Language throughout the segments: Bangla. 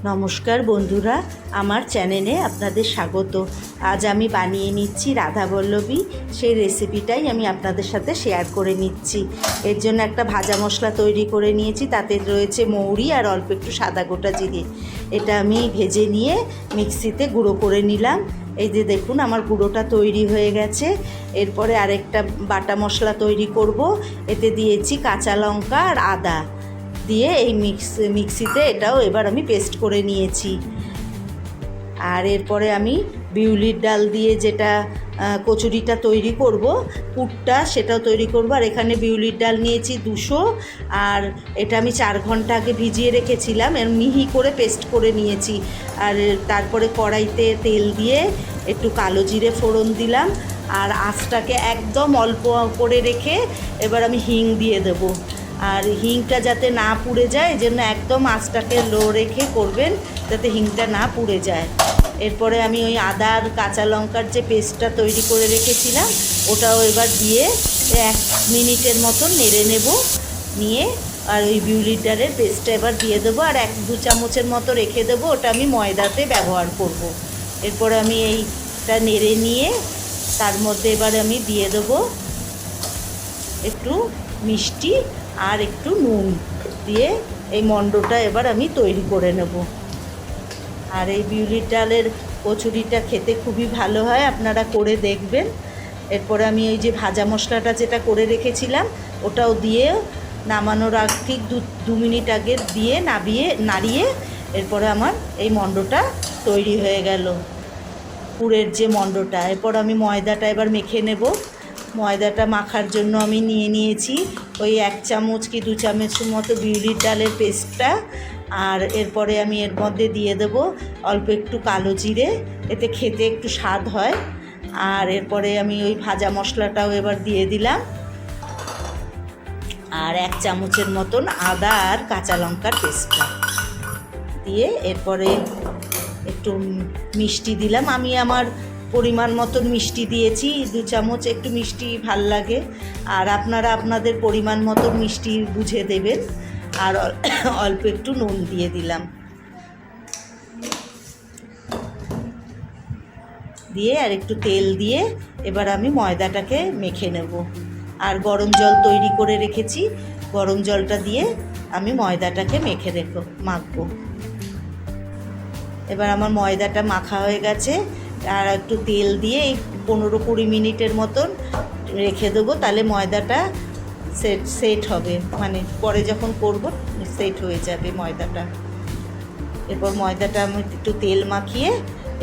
নমস্কার বন্ধুরা, আমার চ্যানেলে আপনাদের স্বাগত। আজ আমি বানিয়ে নিচ্ছি রাধাবল্লভী। সেই রেসিপিটাই আমি আপনাদের সাথে শেয়ার করে নিচ্ছি। এর জন্য একটা ভাজা মশলা তৈরি করে নিয়েছি, তাতে রয়েছে মৌরি আর অল্প একটু সাদা গোটা জিরে। এটা আমি ভেজে নিয়ে মিক্সিতে গুঁড়ো করে নিলাম। এই যে দেখুন আমার গুঁড়োটা তৈরি হয়ে গেছে। এরপরে আরেকটা বাটা মশলা তৈরি করব। এতে দিয়েছি কাঁচা লঙ্কা আর আদা দিয়ে এই মিক্সিতে এটাও এবার আমি পেস্ট করে নিয়েছি। আর এরপরে আমি বিউলির ডাল দিয়ে যেটা কচুরিটা তৈরি করব, পুরটা, সেটাও তৈরি করব। আর এখানে বিউলির ডাল নিয়েছি 200, আর এটা আমি 4 ঘন্টা আগে ভিজিয়ে রেখেছিলাম, এর মিহি করে পেস্ট করে নিয়েছি। আর তারপরে কড়াইতে তেল দিয়ে একটু কালো জিরে ফোড়ন দিলাম, আর আঁচটাকে একদম অল্প করে রেখে এবার আমি হিং দিয়ে দেবো। আর হিংটা যাতে না পুড়ে যায়, এই জন্য একদম আঁচটাকে লো রেখে করবেন, যাতে হিংটা না পুড়ে যায়। এরপরে আমি ওই আদা আর কাঁচা লঙ্কার যে পেস্টটা তৈরি করে রেখেছিলাম, ওটাও এবার দিয়ে 1 মিনিটের মতন নেড়ে নেব। নিয়ে আর ওই বিউলির ডালের পেস্টটা এবার দিয়ে দেবো, আর 1-2 চামচের মতো রেখে দেবো, ওটা আমি ময়দাতে ব্যবহার করব। এরপরে আমি এইটা নেড়ে নিয়ে তার মধ্যে এবার আমি দিয়ে দেবো একটু মিষ্টি আর একটু নুন দিয়ে এই মণ্ডটা এবার আমি তৈরি করে নেব। আর এই বিউলির ডালের কচুরিটা খেতে খুবই ভালো হয়, আপনারা করে দেখবেন। এরপরে আমি ওই যে ভাজা মশলাটা যেটা করে রেখেছিলাম, ওটাও দিয়ে নামানোর আগ ঠিক 2 মিনিট আগে দিয়ে নাড়িয়ে এরপরে আমার এই মণ্ডটা তৈরি হয়ে গেল, পুরের যে মণ্ডটা। এরপর আমি ময়দাটা এবার মেখে নেব। ময়দাটা মাখার জন্য আমি নিয়েছি ওই 1 চামচ কি 2 চামচের মতো বিউলির ডালের পেস্টটা। আর এরপরে আমি এর মধ্যে দিয়ে দেব অল্প একটু কালো জিরে, এতে খেতে একটু স্বাদ হয়। আর এরপরে আমি ওই ভাজা মশলাটাও এবার দিয়ে দিলাম, আর 1 চামচের মতন আদা আর কাঁচা লঙ্কার পেস্টটা দিয়ে এরপরে একটু মিষ্টি দিলাম। আমি আমার পরিমাণ মতন মিষ্টি দিয়েছি, 2 চামচ, একটু মিষ্টি ভাল লাগে। আর আপনারা আপনাদের পরিমাণ মতন মিষ্টি বুঝে দেবেন। আর অল্প একটু নুন দিয়ে দিলাম, দিয়ে আর একটু তেল দিয়ে এবার আমি ময়দাটাকে মেখে নেব। আর গরম জল তৈরি করে রেখেছি, গরম জলটা দিয়ে আমি ময়দাটাকে মাখবো। এবার আমার ময়দাটা মাখা হয়ে গেছে, আর একটু তেল দিয়ে 15-20 মিনিটের মতন রেখে দেবো, তাহলে ময়দাটা সেট হবে, মানে পরে যখন করব সেট হয়ে যাবে ময়দাটা। এরপর ময়দাটা আমি একটু তেল মাখিয়ে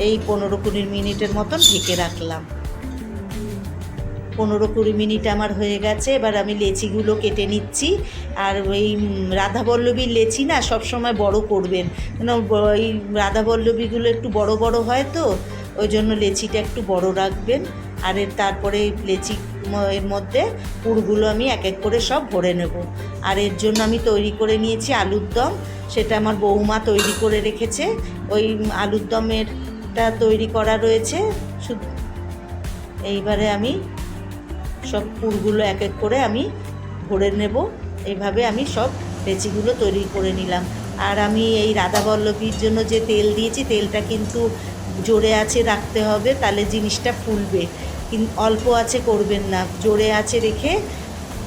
এই 15-20 মিনিটের মতন ঢেকে রাখলাম। 15-20 মিনিট আমার হয়ে গেছে। এবার আমি লেচিগুলো কেটে নিচ্ছি। আর ওই রাধাবল্লভীর লেচি না সবসময় বড় করবেন, কেন ওই রাধাবল্লভীগুলো একটু বড় বড় হয়, তো ওই জন্য লেচিটা একটু বড় রাখবেন। আর তারপরে লেচি এর মধ্যে পুরগুলো আমি এক এক করে সব ভরে নেব। আর এর জন্য আমি তৈরি করে নিয়েছি আলুর দম, সেটা আমার বৌমা তৈরি করে রেখেছে। ওই আলুর দমেরটা তৈরি করা রয়েছে শুধু। এইবারে আমি সব পুরগুলো এক এক করে আমি ভরে নেব। এইভাবে আমি সব লেচিগুলো তৈরি করে নিলাম। আর আমি এই রাধাবল্লভীর জন্য যে তেল দিয়েছি, তেলটা কিন্তু জোরে আছে রাখতে হবে, তাহলে জিনিসটা ফুলবে। অল্প আছে করবেন না, জোরে আছে রেখে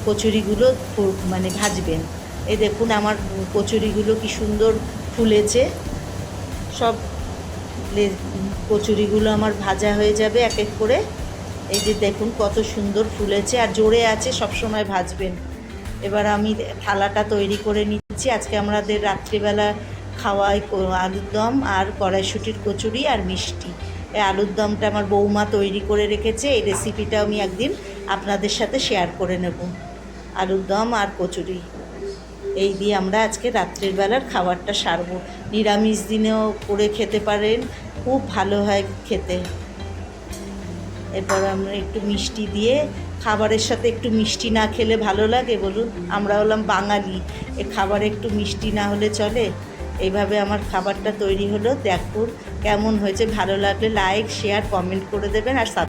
কচুরিগুলো মানে ভাজবেন। এই দেখুন আমার কচুরিগুলো কি সুন্দর ফুলেছে। সব কচুরিগুলো আমার ভাজা হয়ে যাবে এক এক করে। এই যে দেখুন কত সুন্দর ফুলেছে, আর জোরে আছে, সব সময় ভাজবেন। এবার আমি থালাটা তৈরি করে নিচ্ছি। আজকে আমাদের রাত্রিবেলা খাওয়াই আলুর দম আর কড়াইশুঁটির কচুরি আর মিষ্টি। এই আলুর দমটা আমার বৌমা তৈরি করে রেখেছে, এই রেসিপিটা আমি একদিন আপনাদের সাথে শেয়ার করে নেব। আলুর দম আর কচুরি এই দিয়ে আমরা আজকে রাত্রির বেলার খাবারটা সারবো। নিরামিষ দিনেও করে খেতে পারেন, খুব ভালো হয় খেতে। এরপর আমরা একটু মিষ্টি দিয়ে, খাবারের সাথে একটু মিষ্টি না খেলে ভালো লাগে বলুন? আমরা হলাম বাঙালি, এ খাবারে একটু মিষ্টি না হলে চলে? এইভাবে আমার খাবারটা তৈরি হলো। দেখুন কেমন হয়েছে, ভালো লাগলে লাইক, শেয়ার, কমেন্ট করে দেবেন। আর